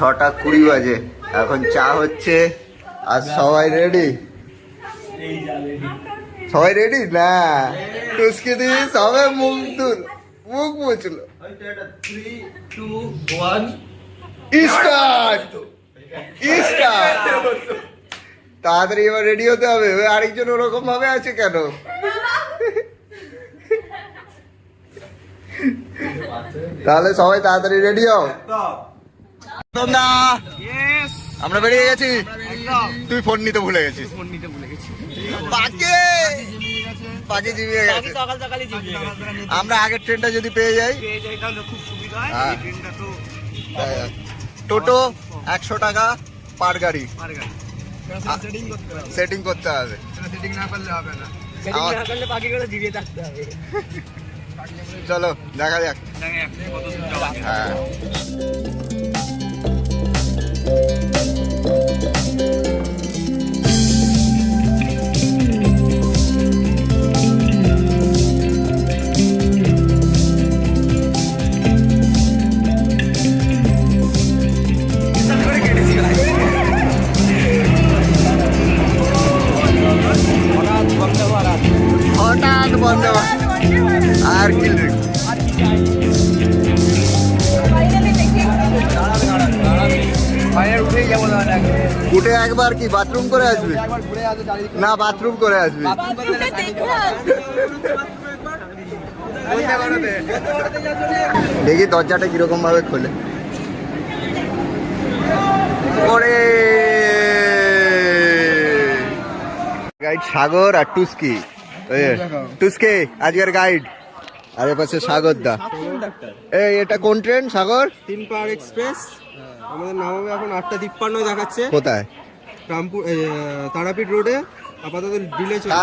6:20 বাজে, এখন চা হচ্ছে। আর সবাই রেডি? সবাই রেডি না? টুসকে দিয়ে সবাই মুখ মুছলো। 3, 2, 1 স্টার্ট। তাড়াতাড়ি এবার রেডি হতে হবে। আরেকজন ওরকম ভাবে আছে কেন? তাহলে সবাই তাড়াতাড়ি রেডি হও। আমরা বেরিয়ে গেছি। তুই ফোন নিতে ভুলে গেছিস। পাখি জিমিয়ে গেছে। আমরা আগের ট্রেনটা যদি পেয়ে যাই খুব সুবিধা হয়। টোটো 100 টাকা পার গাড়ি। সেটিং করতে হবে। সেটিং না করলে হবে না। পাখিগুলো জিরিয়ে থাকতে হবে। চলো দেখা যাক। হ্যাঁ হঠাৎ বন্ধ আর কি উঠে একবার কি বাথরুম করে আসবি? না বাথরুম করে আসবি। দেখি দরজাটা কিরকম ভাবে খোলে। গাইড সাগর আর টুস্কি। টুস্কে আজকের গাইড। আর এ পাশে সাগর দা। এই এটা কোন ট্রেন সাগর? 3 পাওয়ার এক্সপ্রেস। আমাদের নামাবে এখন 8:53 দেখাচ্ছে। কোথায়? রামপুর তারাপীঠ রোডে। আপাতত ডিলে চলছে।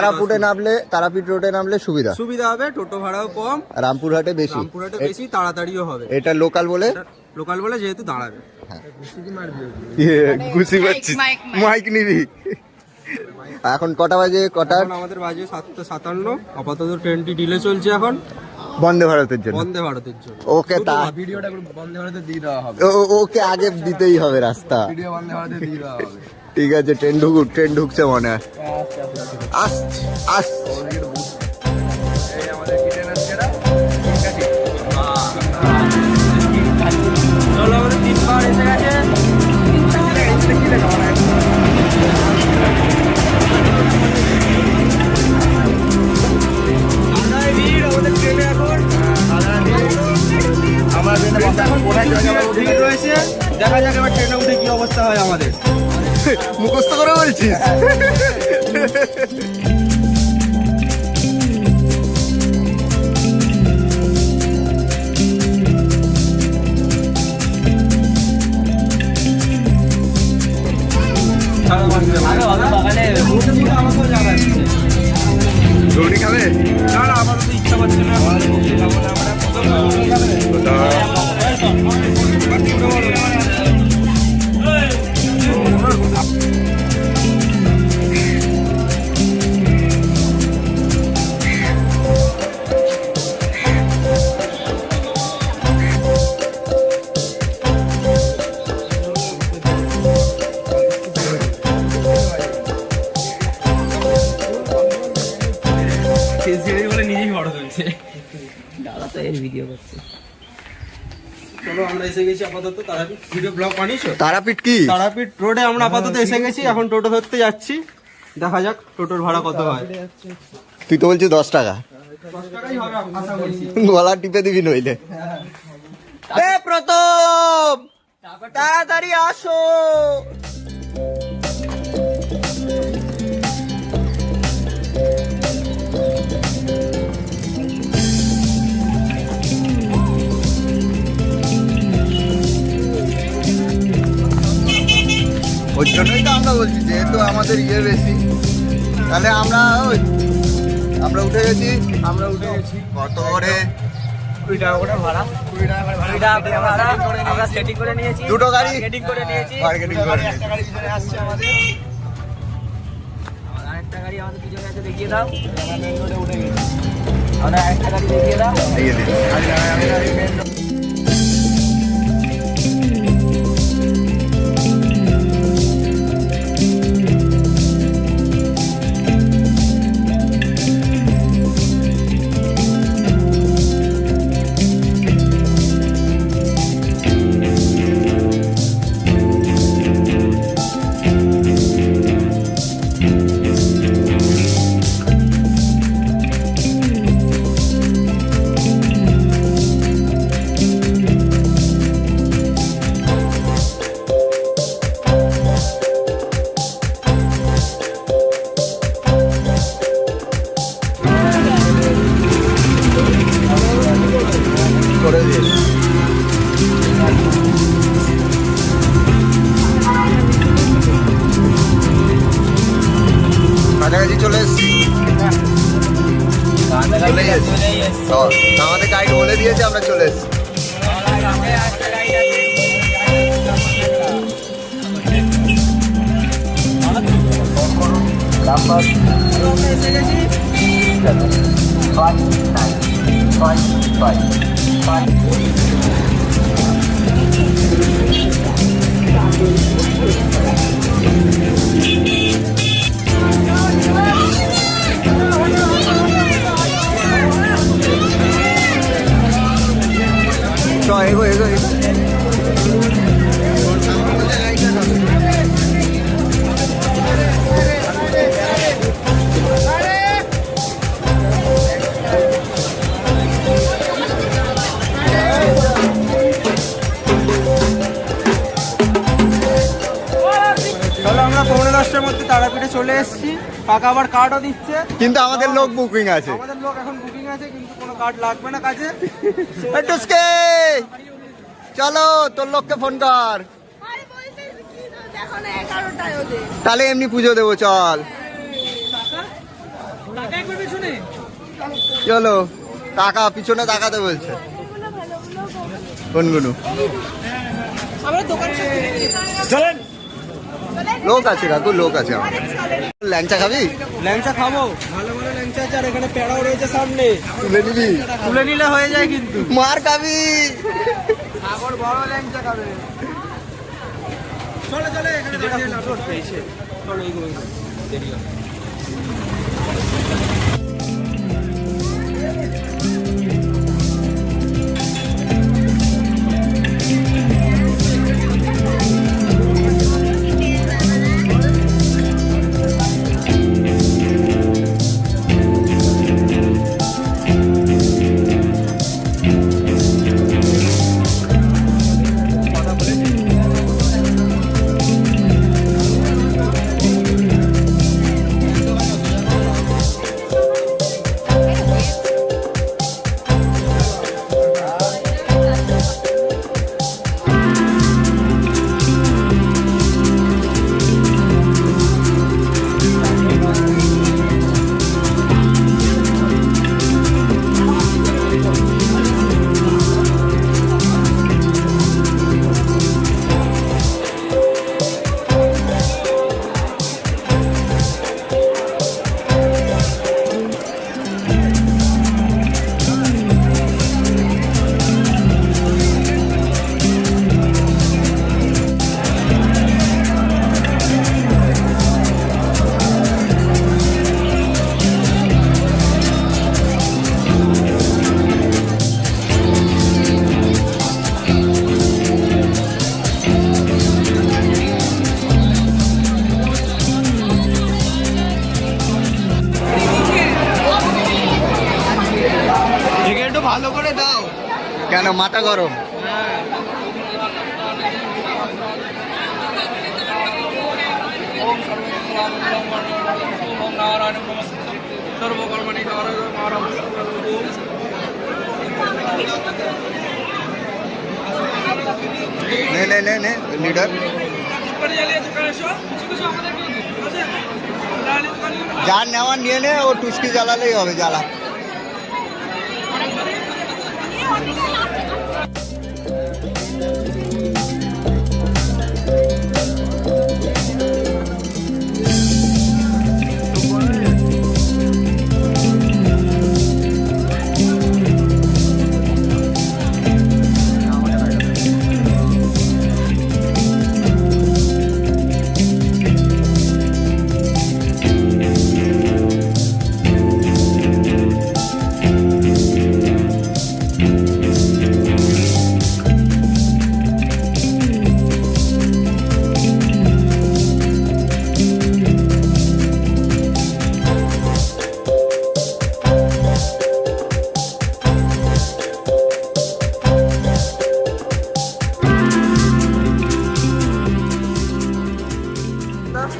তারাপীঠ রোডে নামলে সুবিধা হবে, টোটো ভাড়াও কম। রামপুরহাটে বেশি, তাড়াতাড়িও হবে। এটা লোকাল বলে যেহেতু দাঁড়াবে। ঘুষি পাচ্ছিস, মাইক নিবি। এখন কটা বাজে? আমাদের বাজে 7:57। আপাতত ট্রেনটি ডিলে চলছে এখন বন্দে ভারতের জন্য। ওকে ভিডিওটা বন্দে ভারতে দিয়ে দেওয়া হবে। ওকে আগে দিতেই হবে রাস্তা। ভিডিও বন্দে ভারতে দিয়ে দেওয়া হবে। ঠিক আছে, ট্রেন ঢুকছে মনে হয়। চলো আমাদের 3 পাওয়ার এসে গেছে। আমাদের ট্রেনে এখন রয়েছে। দেখা যাক এবার ট্রেনে উঠে কি অবস্থা হয় আমাদের। মুখস্থ করে বলছিস? রুটি খাবে? না আপাতত ইচ্ছা করছে না। তারাপীঠ কি? তারাপীঠ রোডে আমরা আপাতত এসে গেছি। এখন টোটো ধরতে যাচ্ছি। দেখা যাক টোটোর ভাড়া কত হয়। তুই তো বলছিস 10 টাকা। 10 টাকাই হবে আশা করছি। গলা টিপে দিবি নইলে। প্রথম তাড়াতাড়ি আসো। ওই জন্যই তো আমরা বলছি, যেহেতু আমাদের ইয়ে বেশি, তাহলে আমরা উঠে গেছি। কত করে? 20 টাকা করে ভাড়া। 20 টাকা ভাড়া আমরা সেটিং করে নিয়েছি। দুটো গাড়ি সেটিং করে নিয়েছি। একটা গাড়ি পিছনে আসছে আমাদের। আরেকটা গাড়ি আমাদের পিছনে আছে, দেখিয়ে দাও। আমরা মেন রোডে উঠে গেছি। আমরা আরেকটা গাড়ি দেখিয়ে দাও। এই যে বলে দিয়েছে, আমরা চলে এসেছি। এগো এগো এগো। চলো আমরা 10:45-টার মধ্যে তারাপীঠে চলে এসেছি। কাকা আবার কার্ডও দিচ্ছে, কিন্তু আমাদের লোক বুকিং আছে। আমাদের লোক এখন বুকিং আছে, কিন্তু কোনো কার্ড লাগবে না কাজে। টুসকে চলো, তোর লোককে ফোন কর, তাহলে এমনি পুজো দেবো। চল চলো, কাকা পিছনে তাকাতে বলছে। কোনগুলো চলেন, লোক আছে কাকু, লোক আছে আমার। ল্যাংচা খাবি? ল্যাংচা খাবো, ভালো ভালো ল্যাংচা আছে, আর এখানে পেড়াও রয়েছে সামনে, তুলে নিবি? তুলে নিলে হয়ে যায় কিন্তু। মার খাবি? সাগর বড় ল্যাংচা খাবে। চলো চলো, এখানে চলো, এইগুলো দেরি হবে। ভালো করে দাও। কেন, মাথা গরম? নে নে নে নে লিডার, যার নেওয়ার নিয়ে নে, ও টুসকি জ্বালালেই হবে, জ্বালা।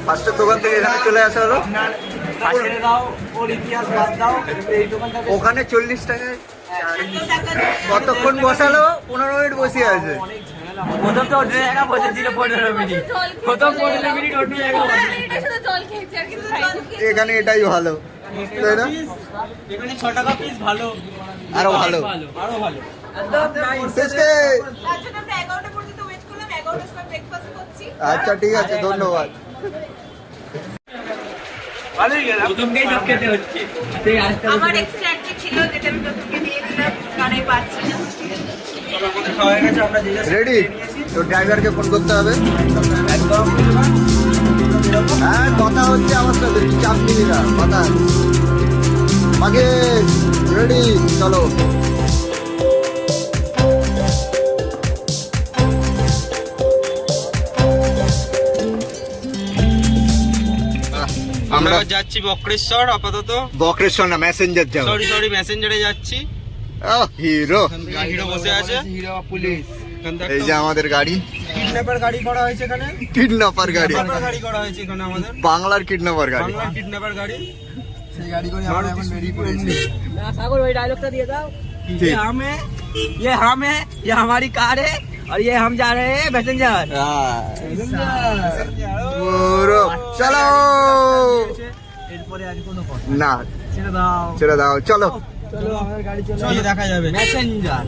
ফার্স্টের দোকান থেকে এখানে চলে আসা হলো। ওখানে 40 টাকায় কতক্ষণ বসালো? 15 মিনিট বসে আছে। প্রথম তো অন্য জায়গা বসেছিল 15 মিনিট, প্রথম 15 মিনিট অন্য জায়গা। এখানে এটাই ভালো, তাই না? এখানে 6 টাকা পিস ভালো। আরো ভালো আরো ভালো টুসকে তার জন্য আমরা 11টা পর্যন্ত ওয়েট করলাম, 11টার সময় ব্রেকফাস্ট করছি। আচ্ছা ঠিক আছে ধন্যবাদ প্রথমকেই সব খেতে হচ্ছে আমার এক্সট্রা একটা ছিল যেটা আমি প্রথমে দিয়ে দিলাম, কারণে পাচ্ছি না। আমাদের খাওয়া হয়ে গেছে, আমরা যে যা রেডি তো ড্রাইভারকে ফোন করতে হবে একদম হ্যাঁ কথা হচ্ছে আমার সাথে চাপ নিবি না কথা আগে রেডি চলো আমরা যাচ্ছি বক্রেশ্বর আপাতত। বক্রেশ্বর না মেসেঞ্জার যাবো সরি মেসেঞ্জারে যাচ্ছি। হিরো হিরো বসে আছে। হিরো পুলিশ এই যে আমাদের গাড়ি কিডন্যাপার গাড়ি করা হয়েছে এখানে, কিডন্যাপার গাড়ি কিডন্যাপার গাড়ি করা হয়েছে এখানে আমাদের, বাংলার কিডন্যাপার গাড়ি বাংলার কিডন্যাপার গাড়ি। সেই গাড়ি করে আমরা এখন বেরিয়ে পড়েছি। सागर वही डायलॉग तो दिया था ठीक। ये हम है, ये हम है, ये हमारी कार है और ये हम जा रहे हैं पैसेंजर। পুরো চলো এরপরে আর কোনো কথা না ছেড়ে দাও, ছেড়ে দাও চলো চলো আমার গাড়ি চলে চলো দেখা যাবে। প্যাসেঞ্জার।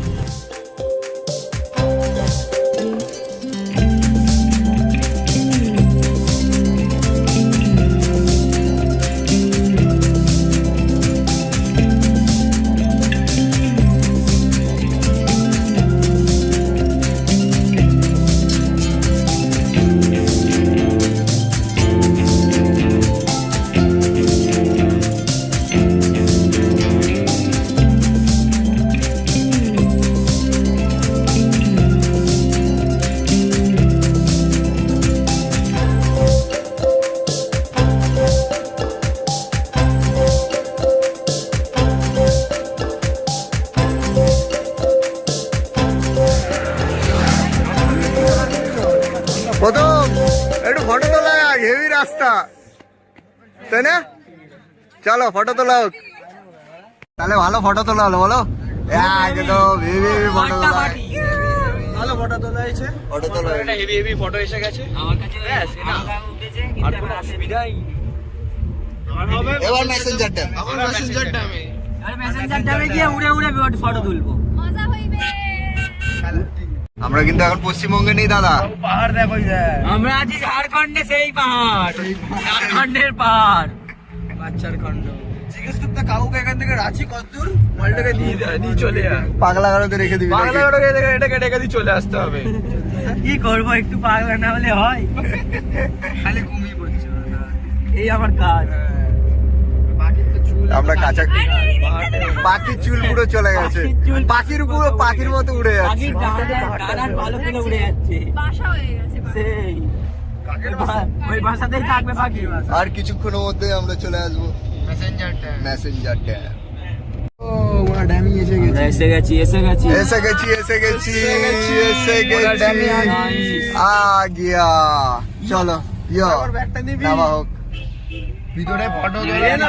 প্রথম একটু ফটো তোলা হেভি রাস্তা তাই না চলো ফটো তোলা হোক তাহলে ভালো ফটো তোলা হলো বলো একদম হেভি ফটো তোলা ভালো ফটো তোলা হয়েছে। ফটো তোলা হলো। হেভি হেভি ফটো এসে গেছে। আমার কাছে টাকা উঠেছে কিন্তু এখন অসুবিধাই এবার মেসেঞ্জারটা আর মেসেঞ্জার টাইমে গিয়ে উড়ে উড়ে ফটো তুলবো। মজা হইবে। আমরা কিন্তু এখন পশ্চিমবঙ্গে নেই দাদা পাহাড় দেখো আমরা আছি ঝাড়খণ্ডে, সেই পাহাড়, ঝাড়খণ্ডের পাহাড়। বাচ্চার খন্ড। জিজ্ঞেস করতে কাকুকে এখান থেকে রাঁচি কতদূর, মালটাকে নিয়ে চলে যা। পাগলা গাড়োতে রেখে দিবি নাকি? বাংলা এটাকে ডেকে দিয়ে চলে আসতে হবে। কি করবো, একটু পাগলা না হলে হয়? খালি ঘুমিয়ে পড়ছে। এই আমার কাজ। বাকি তো চুল আমরা কাঁচা পাখির চুল পুরো চলে গেছে পাখির পুরো পাখির মতো উড়ে যাচ্ছে পাখির ডানার ভালো করে উড়ে যাচ্ছে। বাসা হয়ে গেছে। সেই ওই বাসাতেই থাকবে পাখি। আর কিছুক্ষণের মধ্যে আমরা চলে আসবো মেসেঞ্জারটা। মেসেঞ্জার ড্যাম ও ওরা ড্যামি এসে গেছে। এসে গেছি এসে গেছি আ গিয়া চলো ইয়ো আমার ব্যাগটা নিবি? নামা হোক ভিতরে ফটো তোলে না।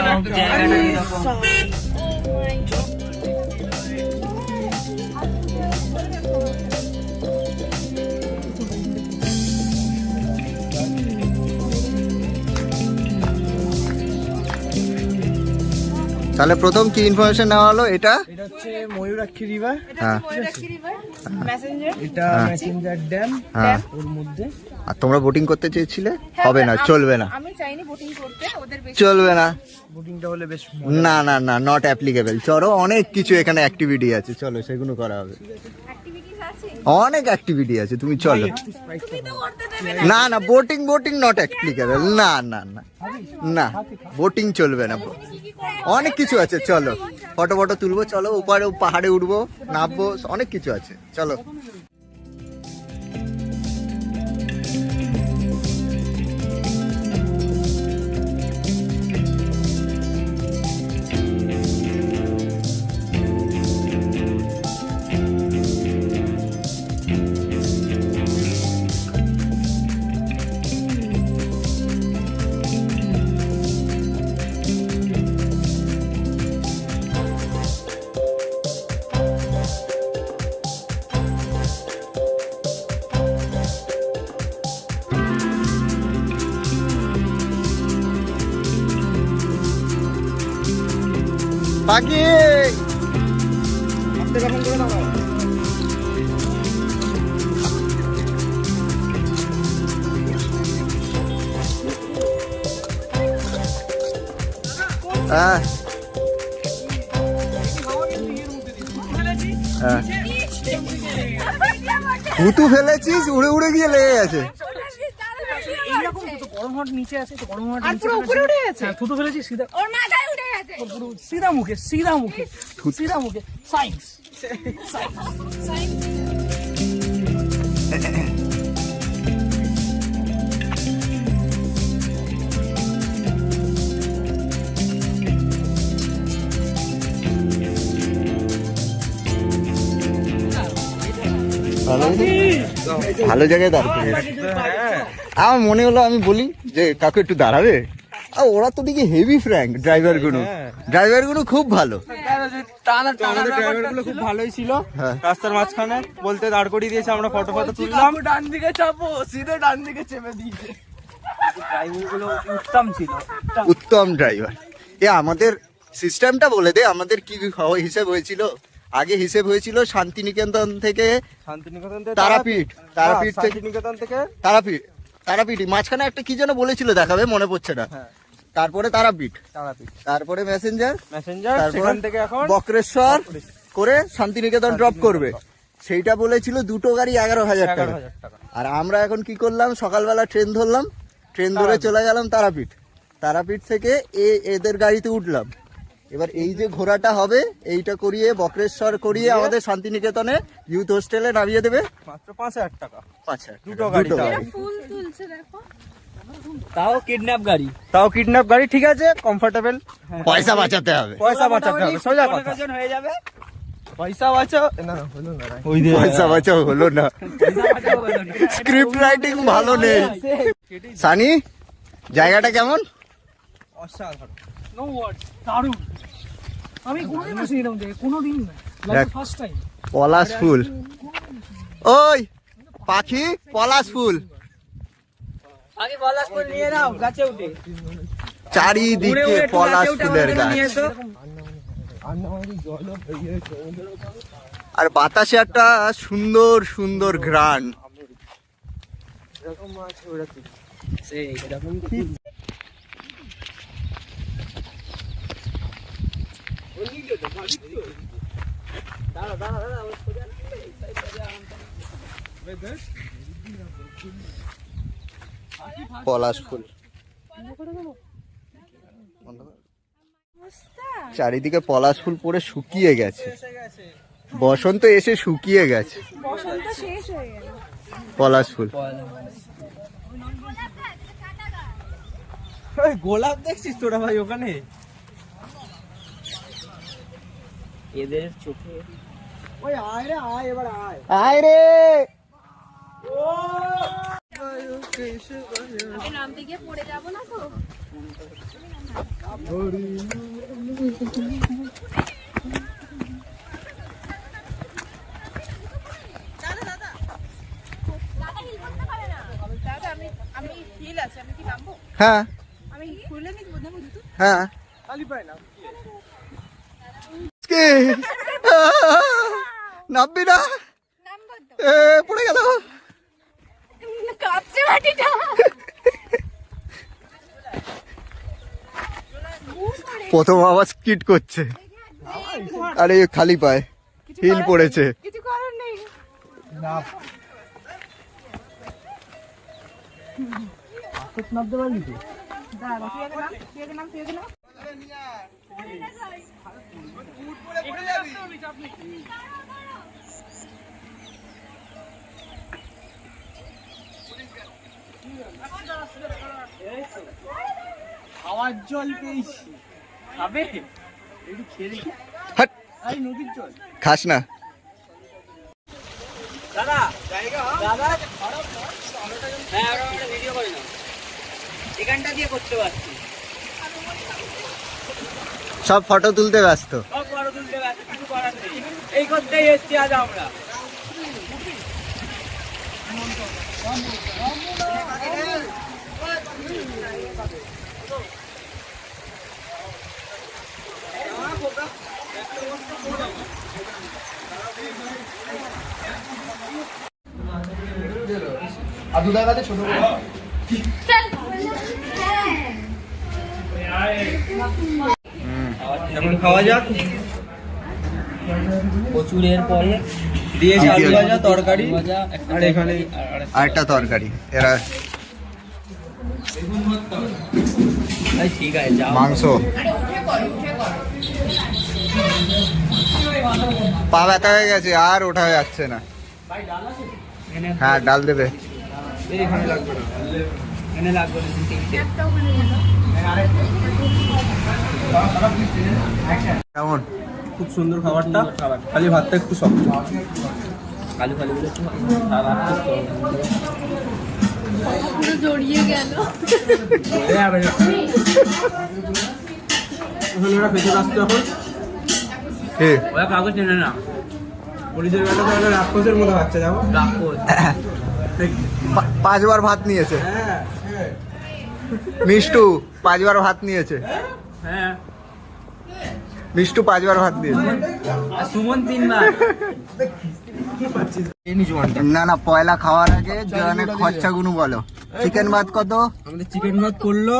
তাহলে প্রথম কি ইনফরমেশন নেওয়া হলো এটা এটা হচ্ছে ময়ূরাক্ষী রিভার, হ্যাঁ এটা হ্যাঁ। মেসেঞ্জার ড্যাম। হ্যাঁ ওর মধ্যে আর তোমরা বোটিং করতে চেয়েছিলে হবে না চলবে না আমি চাইনি বোটিং করতে, ওদের বেশি চলবে না বোটিংটা হলে বেশ না না না নট অ্যাপ্লিকেবল চলো অনেক কিছু এখানে অ্যাক্টিভিটি আছে চলো সেগুলো করা হবে অ্যাক্টিভিটিস আছে। অনেক অ্যাক্টিভিটি আছে তুমি চলো তুমি তো করতে দেবে না না বোটিং নট অ্যাপ্লিকেবল না না না না বোটিং চলবে না অনেক কিছু আছে চলো ফটো তুলবো চলো উপরে পাহাড়ে উঠবো নামবো অনেক কিছু আছে চলো পাখি হ্যাঁ থুতু ফেলেছিস, উড়ে উড়ে গিয়ে লেগে গেছে। এইরকম তো গরম হওয়ার নিচে আছে, তো গরম হওয়ার নিচে উপরে উঠে গেছে, থুতু ফেলেছি সিধা ওর মাথায় উঠে গেছে। পুরো সিধা মুখে সিধা মুখে সায়েন্স। ভালো জায়গায় দাঁড় করিয়ে। আমার মনে হলো আমি বলি যে কাকু একটু দাঁড়াবে, আর ওরা তো দেখি হেভি ফ্র্যাঙ্ক ড্রাইভার গুলো খুব ভালো। আমাদের ড্রাইভার গুলো খুব ভালোই ছিল, হ্যাঁ। রাস্তার মাঝখানে বলতে দাঁড় করিয়ে দিয়েছে, আমরা ফটো তুললাম। ডান দিকে চাপো, সিধে ডান দিকে চেপে দিয়েছে। ড্রাইভার গুলো উত্তম ছিল, উত্তম ড্রাইভার। এ আমাদের সিস্টেমটা বলে দে, আমাদের কি হিসেব হয়েছিল? আগে হিসেব হয়েছিল শান্তিনিকেতন থেকে শান্তিনিকেতন থেকে তারাপীঠ, তারাপীঠ থেকে শান্তিনিকেতন থেকে তারাপীঠ মাঝখানে একটা কি যেন বলেছিল, দেখাবে মনে পড়ছে না। তারপরে তারাপীঠ, তারপরে মেসেঞ্জার, সেখান থেকে এখন বক্রেশ্বর করে শান্তিনিকেতন ড্রপ করবে। সেইটা বলেছিল দুটো গাড়ি 11,000 টাকা। আর আমরা এখন কি করলাম, সকালবেলা ট্রেন ধরলাম, ট্রেন ধরে চলে গেলাম তারাপীঠ থেকে এদের গাড়িতে উঠলাম। এবার এই যে ঘোড়াটা হবে, এইটা করিয়ে বক্রেশ্বর করিয়ে আমাদের শান্তিনিকেতনে ইউথ হোস্টেলে নামিয়ে দেবে মাত্র 5,000 টাকা। 5,000 দুটো গাড়ি। ফুল তুলছে দেখো, তাও কিডন্যাপ গাড়ি। ঠিক আছে, কমফোর্টেবল। পয়সা বাঁচাতে হবে, পয়সা বাঁচাতে হবে, সোজা কথা। হয়ে যাবে। পয়সা বাঁচাও না, হলো না। পয়সা বাঁচাও হলো না, স্ক্রিপ্ট রাইটিং ভালো নেই। সানি, জায়গাটা কেমন? অসাধারণ। নো ওয়ার্ড, দারুণ। আমি কোনোদিন আসিনি এরকম জায়গায়, কোনোদিন না, দেখ। First time. পলাশ ফুল, ওই পাখি পলাশ ফুল, আগে পলাশ ফুল নিয়ে নাও গাছে উঠে। চারিদিকে পলাশ ফুলের গাছ, আর বাতাসে একটা সুন্দর সুন্দর ঘ্রাণ। পলাশ ফুল, চারিদিকে পলাশ ফুল পরে শুকিয়ে গেছে, বসন্ত এসে শুকিয়ে গেছে বসন্ত শেষ হয়ে গেল। পলাশ ফুল। গোলাপ দেখছিস তোরা ভাই ওখানে? এদের চোখে আয় রে, নামতে গিয়ে পড়ে যাবো না তো? আমি হিল আছে, আমি কি নামবো? হ্যাঁ আমি খুলে নিতে না বুঝতো? হ্যাঁ নামবি না, নামবো তো, পড়ে গেল। কাঁপছে মাটিটা। প্রথম আওয়াজ কিট করছে, আরে খালি পায়, হিল পড়েছে। কিছু করার নেই। নামতে পারলি তো? দাঁড়া, তুই আগে নাম। খাওয়ার জল পেয়েছি, খাবে? একটু খেয়ে দেখি। হাট, এই নদীর জল। খাস না। দাদা দাদা হ্যাঁ, আমরা একটা ভিডিও করি না, এখানটা দিয়ে করতে পারছি। সব ফটো তুলতে ব্যস্ত। সব বড় তুলতে পারছি, কিছু করার নেই, এই করতেই এসছি আজ আমরা। আর দুধার কাছে ছোট করে এখন খাওয়া যাক। প্রচুরের পরে দিয়েছে আলু ভাজা, তরকারি, ভাজা আর এখানে আরেকটা তরকারি, এরা ঠিক আছে যাও। মাংস। পা ব্যথা হয়ে গেছে, আর ওঠা যাচ্ছে না। হ্যাঁ, ডাল দেবে। এখানে লাগবে না। এনে লাগবে না, তিনটে। কেমন? খুব সুন্দর খাবারটা, খালি ভাতটা একটু শক্ত। কালু কালু বলে একটু খাবার তো পুরো জড়িয়ে গেল। ওখানে ওরা পেছনে আসছে এখন। কি? ওরা কাগজ টেনে না, পুলিশের বেটা তো রাক্ষসের মতো বাচ্চা যাবো। কাগজ 5 বার ভাত নিয়েছে হ্যাঁ মিষ্টু, 5 বার ভাত নিয়েছে হ্যাঁ। মিষ্টু, 5 বার ভাত নিয়েছে। আর সুমন 3 বার। না না, পয়লা খাওয়ার আগে জনের খরচাগুলো বলো। চিকেন ভাত কত? আমাদের চিকেন ভাত করলো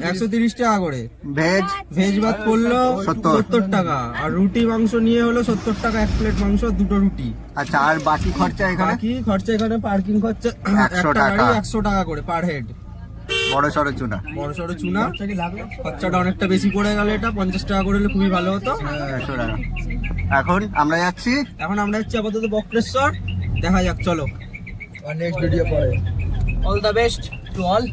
130 টাকা করে, ভেজ ভেজ ভাত করলো 70 70 টাকা, আর রুটি মাংস নিয়ে হলো 70 টাকা, 1 প্লেট মাংস, 2টো রুটি। আচ্ছা, আর বাকি খরচা এখানে? বাকি খরচা এখানে পার্কিং খরচা 100 একটা গাড়ি টাকা। 100 টাকা করে পার হেড। বড় সড়ো চুনা। বড় সড়ো চুনা, খরচাটা অনেকটা বেশি পড়ে গেল। এটা 50 টাকা করে হলে খুবই ভালো হতো। 100 টাকা। এখন আমরা যাচ্ছি, এখন আমরা যাচ্ছি আপাতত বক্রেশ্বর, দেখা যাক চলো। আর নেক্সট ভিডিও পরে। All the best to all.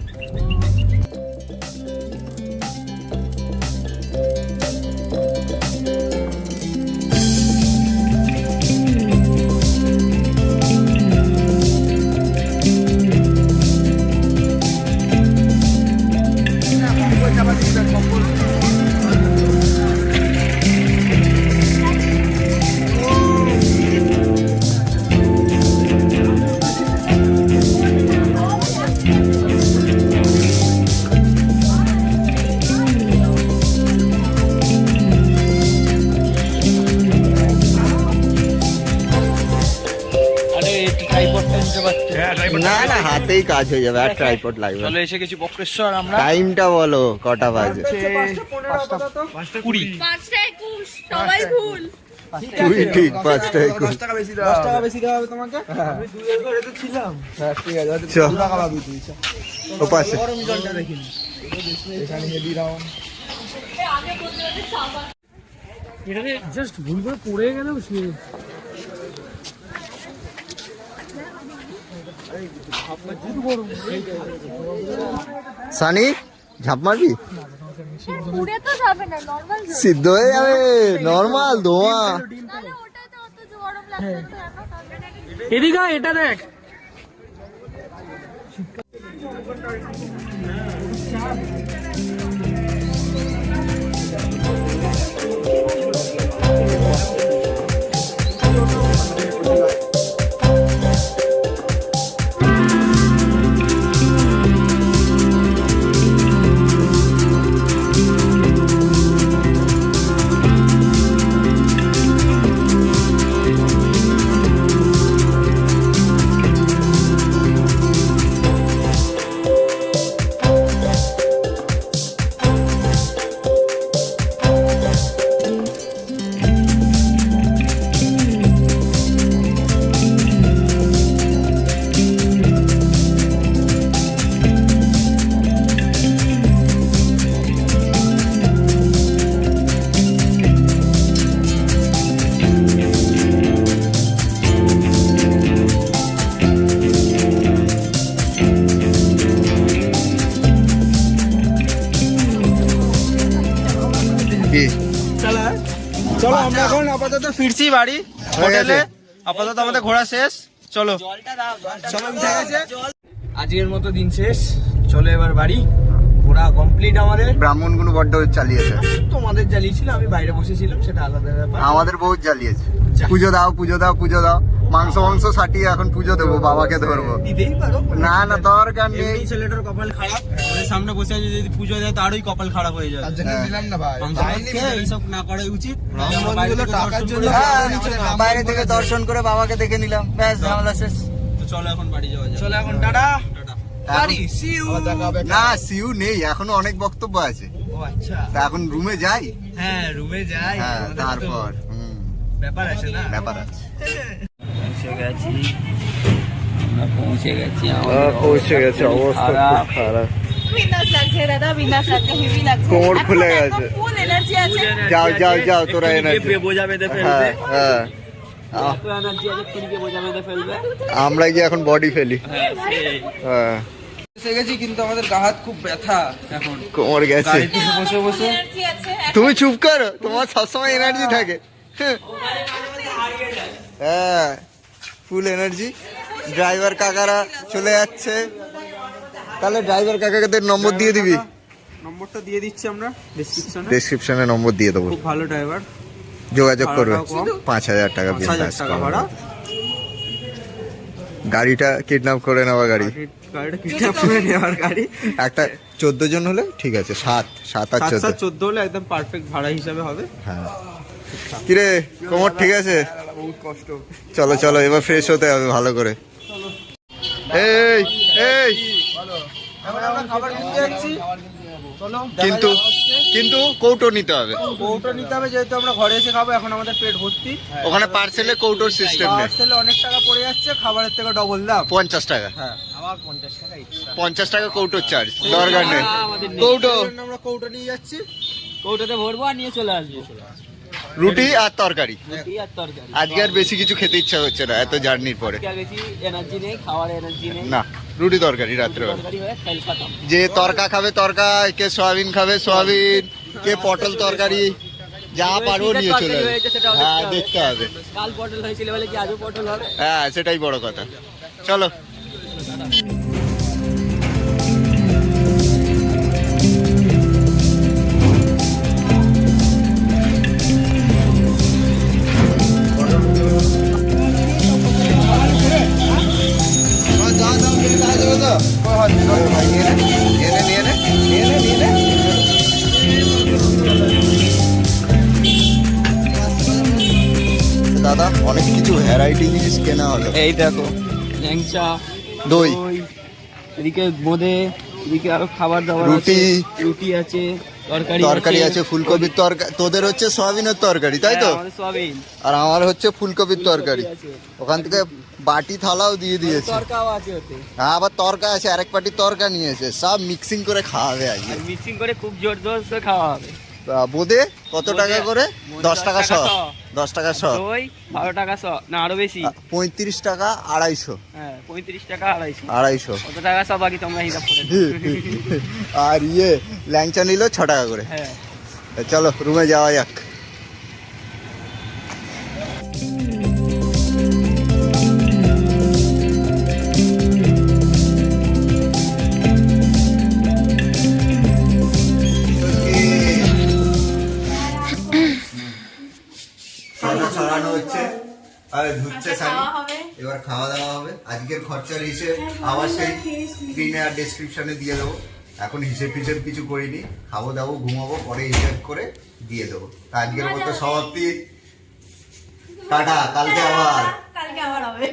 না না, হাতেই কাজ হয়ে যাবে, আর ট্রাইপড লাগবে। চলে এসে গেছি বক্রেশ্বর আমরা। টাইমটা বলো কটা বাজে? 5:20। 5:21, সবাই ভুল। তুই ঠিক, 5:21। 10 টাকা বেশি দেওয়া হবে তোমাকে। আমি 2 করে তো ছিলাম। হ্যাঁ ঠিক আছে, চল। 2 টাকা পাবি তুই। ও পাশে গরম জলটা দেখিনি এখানে হেভি রাউন্ড। এটাতে জাস্ট ভুল করে পড়ে গেলেও সে সানি, ঝাঁপ মারবি? পুড়ে তো যাবে না, নরমাল যাবে। সিদ্ধ হয়ে যাবে, নর্মাল ধোঁয়া। তাহলে ওটাতে অত গরম লাগবে তো না। এদিকে আয়, এটা দেখ। কি চলো আমরা এখন আপাতত ফিরছি বাড়ি হোটেলে। আপাতত আমাদের ঘোরা শেষ, চলো সবাই উঠে গেছে। আজকের মতো দিন শেষ, চলো এবার বাড়ি। ঘোরা কমপ্লিট আমাদের। ব্রাহ্মণগুলো বড্ড চালিয়েছে। তোমাদের জ্বালিয়েছিল, আমি বাইরে বসেছিলাম, সেটা আলাদা ব্যাপার। আমাদের বহুত জ্বালিয়েছে। পুজো দাও, পুজো দাও, পুজো দাও। মাংস সাটিয়ে এখন পুজো দেবো, বাবাকে ধরবো। দিতেই পারো, না না দরকার নেই। এমনি ছেলেটার কপাল খারাপ, ওদের সামনে বসে আছে, যদি পুজো দেয় তারই কপাল খারাপ হয়ে যায়। মাংস খেয়ে এইসব না করাই উচিত। বাইরে থেকে দর্শন করে বাবাকে দেখে নিলাম, ব্যাস ঝামেলা শেষ। তো চলো এখন বাড়ি যাওয়া যায়। চলো এখন টাটা। বাড়ি see you। না সিউ নেই, এখনো অনেক বক্তব্য আছে। ও আচ্ছা, তা এখন রুমে যাই। হ্যাঁ রুমে যাই, হ্যাঁ তোমাদের তো তারপর ব্যাপার আছে না। ব্যাপার আছে। পৌঁছে গেছি পৌঁছে গেছে, অবস্থা খুব খারাপ। বিন্দাস লাগছে দাদা, বিন্দাস লাগছে, হেভি লাগছে। কোমর এখন ফুলে একদম গেছে। ফুল এনার্জি আছে। যাও যাও যাও তোরা এনার্জি। বোঝা বেঁধে হ্যাঁ ফেলবে, হ্যাঁ এত এনার্জি আছে খুলকে বোঝা বেঁধে ফেলবে। আমরা গিয়ে এখন বডি ফেলি। হ্যাঁ সেই হ্যাঁ এসে গেছি, কিন্তু আমাদের গা হাত খুব ব্যথা এখন। কোমর গেছে। গাড়িতে বসে বসে এনার্জি আছে। তুমি চুপ করো, তোমার সবসময় এনার্জি থাকে। হ্যাঁ ফুল এনার্জি। ড্রাইভার কাকারা চলে যাচ্ছে, তাহলে ড্রাইভার কাকাদের নম্বর দিয়ে দিবি। নম্বরটা দিয়ে দিচ্ছি আমরা ডেসক্রিপশনে, ডেসক্রিপশনে নম্বর দিয়ে দেবো, খুব ভালো ড্রাইভার, যোগাযোগ করবে। ভাড়াটাও কম। 5,000 টাকা 5,000 বিন্দাস টাকা ভাড়া। গাড়িটা কিডন্যাপ করে নেওয়া গাড়ি। গাড়িটা কিডন্যাপ করে নেওয়ার গাড়ি। একটা 14 জন হলে ঠিক আছে, 7 আর 14। 14 হলে একদম পারফেক্ট ভাড়া হিসাবে হবে। হ্যাঁ কিরে কোমর ঠিক আছে? বহুত কষ্ট। চলো চলো এবার ফ্রেশ হতে হবে ভালো করে। এই এই এখন আমরা খাবার কিনতে যাচ্ছি, চলো। কিন্তু কিন্তু কৌটো নিতে হবে, কৌটো নিতে হবে, যেহেতু আমরা ঘরে এসে খাবো। এখন আমাদের পেট ভর্তি, ওখানে পার্সেলে কৌটোর সিস্টেম নেই। পার্সেলে অনেক টাকা পড়ে যাচ্ছে, খাবারের থেকে ডবল দাম। 50 টাকা, হ্যাঁ, আবার 50 টাকা এক্সট্রা। 50 টাকা কৌটোর চার্জ, দরকার নেই। আমাদের নেই। কৌটো সেই জন্য আমরা কৌটো নিয়ে যাচ্ছি। কৌটোতে ভরবো আর নিয়ে চলে আসবো। রুটি আর তরকারি। রুটি আর তরকারি। আজকে আর বেশি কিছু খেতে ইচ্ছা হচ্ছে না এত জার্নির পরে। আজকে আর বেশি এনার্জি নেই, খাওয়ার এনার্জি নেই। না রুটি তরকারি রাত্রে। তরকারি হয়ে খেল খতম। যে তরকা খাবে তরকা, কে সয়াবিন খাবে সয়াবিন, কে পটল তরকারি, যা পারবো নিয়ে চলে যাবে। হ্যাঁ দেখতে হবে। কাল পটল হয়েছিল বলে কি আজও পটল হবে? হ্যাঁ সেটাই বড় কথা। চলো দাদা অনেক কিছু ভ্যারাইটি জিনিস কেনা হলো। এই দেখো ল্যাংচা, দই, এদিকে বোঁদে, এদিকে আরো খাবার দাবার রুটি। আছে, রুটি আছে, তরকারি আছে, ফুলকপির তরকারি। তোদের হচ্ছে সয়াবিনের তরকারি তাই তো? হ্যাঁ, আমাদের সয়াবিন আর আমার হচ্ছে ফুলকপির তরকারি। আছে, ওখান থেকে বাটি থালাও দিয়ে দিয়েছে। তরকাও আছে ওতে। হ্যাঁ আবার তরকা আছে, আরেক বাটি তরকা নিয়েছে। সব মিক্সিং করে খাওয়াবে আজকে। আর মিক্সিং করে খুব জোর জোর করে খাওয়া হবে। বোঁদে কত টাকা করে? 10 টাকা শ। 10 10 টাকা শ। দই 12 টাকা শ, না আরো বেশি। 35 টাকা 250। হ্যাঁ 35 টাকা 250। 250। কত টাকা সব বাকি তোমরা হিসাব করে নাও। আর ল্যাংচা নিল 6 টাকা করে। হ্যাঁ চলো রুমে যাওয়া যাক। ছড়ানো হচ্ছে আর ধুচ্ছে শাড়ি। এবার খাওয়া দাওয়া হবে। আজকের খরচার হিসেব আবার সেই স্ক্রিনে আর ডেসক্রিপশনে দিয়ে দেবো। এখন হিসেব ফিসেব কিছু করিনি, খাবো দাবো ঘুমাবো, পরে হিসেব করে দিয়ে দেবো। তা আজকের মতো সমাপ্তি, টাটা, কালকে আবার কালকে আবার হবে।